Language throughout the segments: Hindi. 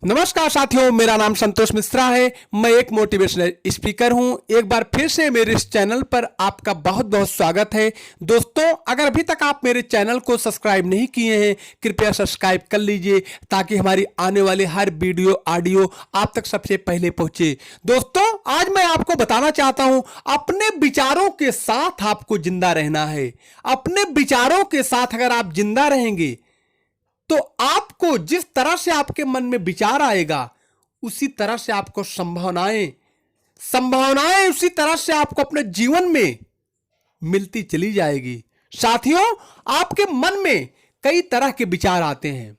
नमस्कार साथियों, मेरा नाम संतोष मिश्रा है। मैं एक मोटिवेशनल स्पीकर हूं। एक बार फिर से मेरे इस चैनल पर आपका बहुत बहुत स्वागत है। दोस्तों, अगर अभी तक आप मेरे चैनल को सब्सक्राइब नहीं किए हैं, कृपया सब्सक्राइब कर लीजिए ताकि हमारी आने वाली हर वीडियो ऑडियो आप तक सबसे पहले पहुंचे। दोस्तों, आज मैं आपको बताना चाहता हूं, अपने विचारों के साथ आपको जिंदा रहना है। अपने विचारों के साथ अगर आप जिंदा रहेंगे तो आपको जिस तरह से आपके मन में विचार आएगा उसी तरह से आपको संभावनाएं उसी तरह से आपको अपने जीवन में मिलती चली जाएगी। साथियों, आपके मन में कई तरह के विचार आते हैं।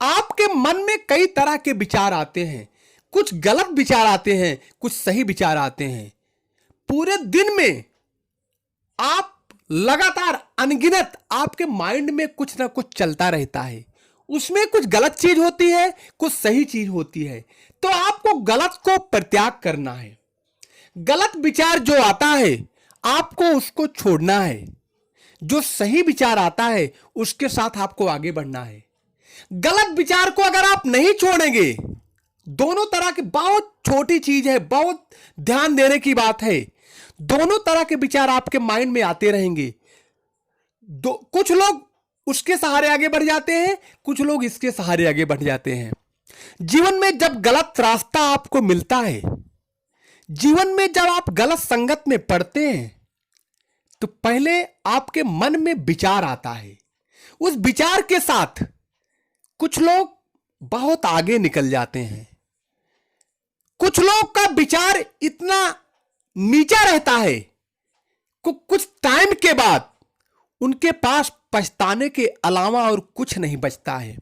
आपके मन में कई तरह के विचार आते हैं। कुछ गलत विचार आते हैं, कुछ सही विचार आते हैं। पूरे दिन में आप लगातार अनगिनत आपके माइंड में कुछ ना कुछ चलता रहता है। उसमें कुछ गलत चीज होती है, कुछ सही चीज होती है। तो आपको गलत को परित्याग करना है। गलत विचार जो आता है आपको उसको छोड़ना है। जो सही विचार आता है उसके साथ आपको आगे बढ़ना है। गलत विचार को अगर आप नहीं छोड़ेंगे, दोनों तरह की बहुत छोटी चीज है, बहुत ध्यान देने की बात है। दोनों तरह के विचार आपके माइंड में आते रहेंगे। कुछ लोग उसके सहारे आगे बढ़ जाते हैं, कुछ लोग इसके सहारे आगे बढ़ जाते हैं। जीवन में जब गलत रास्ता आपको मिलता है, जीवन में जब आप गलत संगत में पड़ते हैं, तो पहले आपके मन में विचार आता है। उस विचार के साथ कुछ लोग बहुत आगे निकल जाते हैं। कुछ लोग का विचार इतना नीचा रहता है, कुछ टाइम के बाद उनके पास पछताने के अलावा और कुछ नहीं बचता है।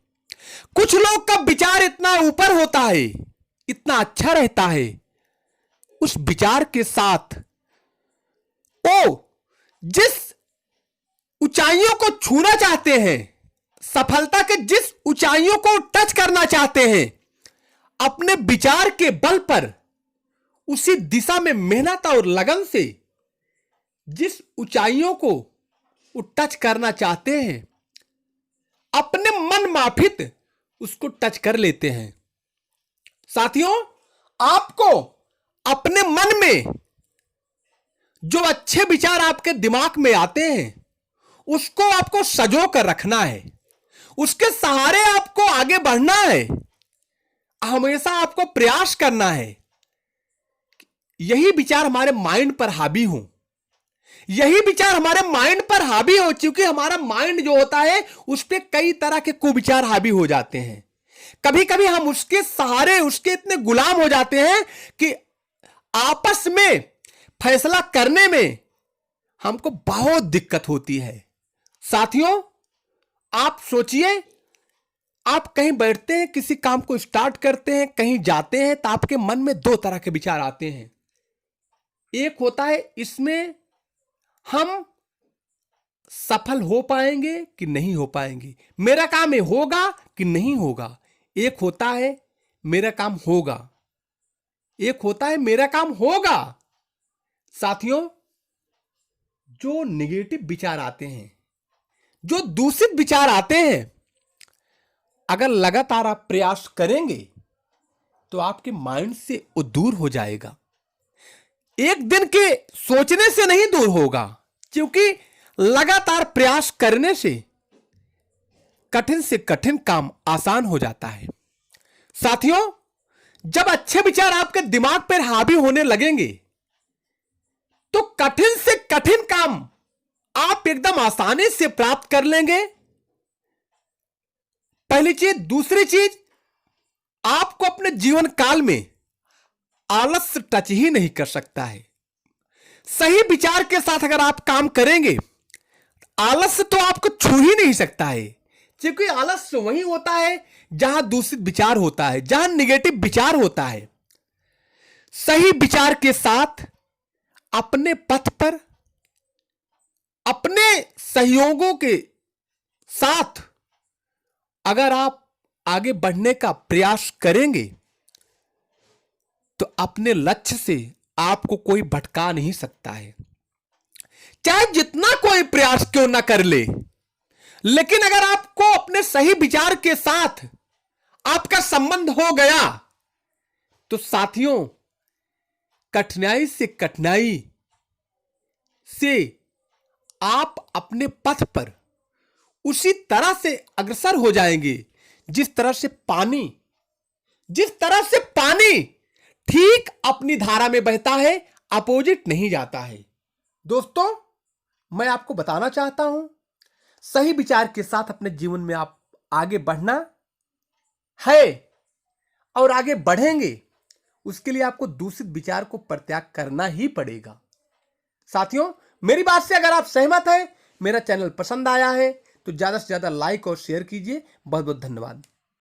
कुछ लोग का विचार इतना ऊपर होता है, इतना अच्छा रहता है। उस विचार के साथ वो जिस ऊंचाइयों को छूना चाहते हैं, सफलता के जिस ऊंचाइयों को टच करना चाहते हैं, अपने विचार के बल पर उसी दिशा में मेहनत और लगन से जिस ऊंचाइयों को वो टच करना चाहते हैं, अपने मन माफिक उसको टच कर लेते हैं। साथियों, आपको अपने मन में जो अच्छे विचार आपके दिमाग में आते हैं उसको आपको सजो कर रखना है। उसके सहारे आपको आगे बढ़ना है। हमेशा आपको प्रयास करना है यही विचार हमारे माइंड पर हावी हो, यही विचार हमारे माइंड पर हावी हो। क्योंकि हमारा माइंड जो होता है उस पर कई तरह के कुविचार हावी हो जाते हैं। कभी कभी हम उसके सहारे, उसके इतने गुलाम हो जाते हैं कि आपस में फैसला करने में हमको बहुत दिक्कत होती है। साथियों, आप सोचिए, आप कहीं बैठते हैं, किसी काम को स्टार्ट करते हैं, कहीं जाते हैं, तो आपके मन में दो तरह के विचार आते हैं। एक होता है इसमें हम सफल हो पाएंगे कि नहीं हो पाएंगे, मेरा काम ये होगा कि नहीं होगा। एक होता है मेरा काम होगा, एक होता है मेरा काम होगा। साथियों, जो नेगेटिव विचार आते हैं, जो दूषित विचार आते हैं, अगर लगातार आप प्रयास करेंगे तो आपके माइंड से वो दूर हो जाएगा। एक दिन के सोचने से नहीं दूर होगा, क्योंकि लगातार प्रयास करने से कठिन से कठिन काम आसान हो जाता है। साथियों, जब अच्छे विचार आपके दिमाग पर हावी होने लगेंगे तो कठिन से कठिन काम आप एकदम आसानी से प्राप्त कर लेंगे। पहली चीज। दूसरी चीज, आपको अपने जीवन काल में आलस्य टच ही नहीं कर सकता है। सही विचार के साथ अगर आप काम करेंगे, आलस्य तो आपको छू ही नहीं सकता है। क्योंकि आलस्य वही होता है जहां दूषित विचार होता है, जहां नेगेटिव विचार होता है। सही विचार के साथ अपने पथ पर, अपने सहयोगों के साथ अगर आप आगे बढ़ने का प्रयास करेंगे तो अपने लक्ष्य से आपको कोई भटका नहीं सकता है। चाहे जितना कोई प्रयास क्यों ना कर ले, लेकिन अगर आपको अपने सही विचार के साथ आपका संबंध हो गया, तो साथियों कठिनाई से आप अपने पथ पर उसी तरह से अग्रसर हो जाएंगे जिस तरह से पानी ठीक अपनी धारा में बहता है, अपोजिट नहीं जाता है। दोस्तों, मैं आपको बताना चाहता हूं, सही विचार के साथ अपने जीवन में आप आगे बढ़ना है और आगे बढ़ेंगे, उसके लिए आपको दूषित विचार को परित्याग करना ही पड़ेगा। साथियों, मेरी बात से अगर आप सहमत हैं, मेरा चैनल पसंद आया है तो ज्यादा से ज्यादा लाइक और शेयर कीजिए। बहुत बहुत धन्यवाद।